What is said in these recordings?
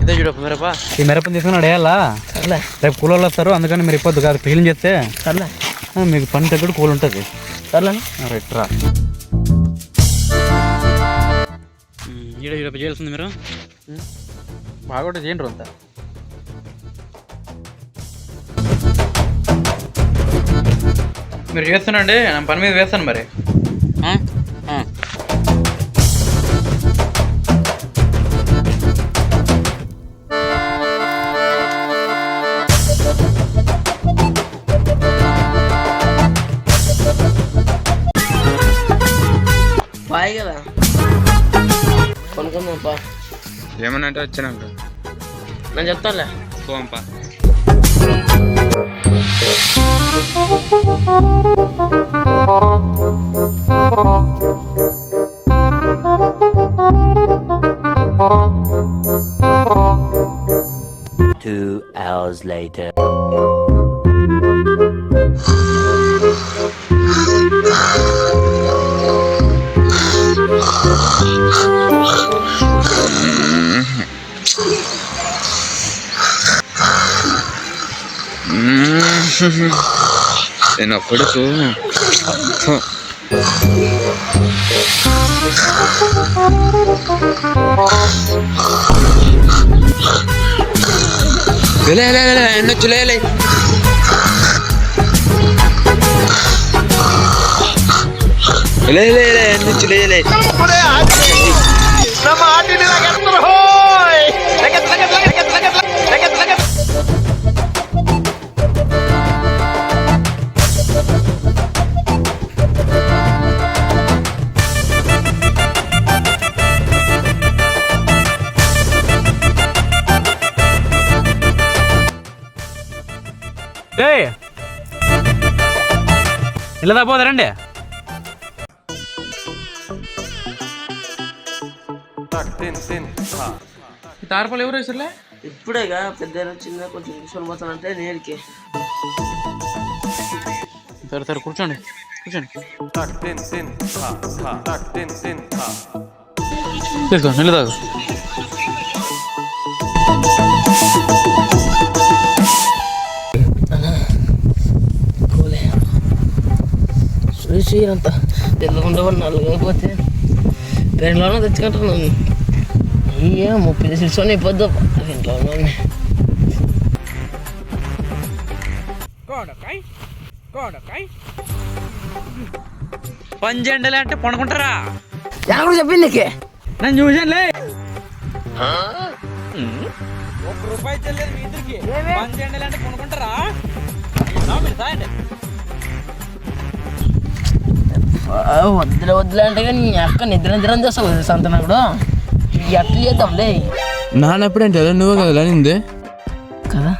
ఇదే చూడప్ప మిరప. ఈ మిరపని తీసుకుని అడేయాలా? సర్లే. రేపు కూలోళ్ళు వస్తారు, అందుకని మీరు ఇప్పొద్దు కాదు, క్లీన్ చేస్తే సర్లే మీకు పని తగ్గట్టు కూల్ ఉంటుంది. సర్లే రైట్ రా. ఈడ ఈడ చేయాల్సింది మీరు బాగా చేయండి అంతా. మీరు చేస్తానండి, నా పని మీద వేస్తాను మరి. బాయ్ కదా కొనుక్కుందాంపా. ఏమన్నా అంటే వచ్చినాక నేను చెప్తానులే. పోంపా. Two hours later. నా కొడుకు ఎన్నొచ్చు లేలే. ఎన్నొచ్చు లేలే. ఇలా పోతారండి. తారపల్లి ఎవరు వేసర్లే? ఇప్పుడేగా పెద్ద చిన్న కొంచెం కూర్చొని పోతానంటే నేడికి. సరే సరే కూర్చోండి కూర్చోండి. తీసుకో నీళ్ళు తాగు. చూసి అంత తెల్లకుండా నల్లగైపోతే ట్రైన్లోనే తెచ్చుకుంటున్నాను. అయ్యా 30 సిల్సోనే అయిపోద్దు ఇంట్లోనే. పంజెండలే అంటే పడుకుంటారా? ఎవరు చెప్పింది నీకే? నేను చూసానులే. ₹1 చెల్లేదు మీ ఇద్దరికి. పంజెండలే అంటే పడుకుంటారా? వద్దులే అంటే కానీ అక్క నిద్ర చేస్తావు కదా సంతన కూడా. ఎట్లా చేద్దాంలే. నాన్నప్పుడంటే నువ్వే కదా నింది కదా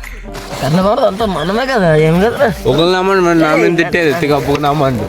కన్నబాబు అంతా మనమే కదా. ఏం కదా ఒకళ్ళు నమ్మండి మరి నా మీద తిట్టేది ఎత్తిగా నమ్మండి.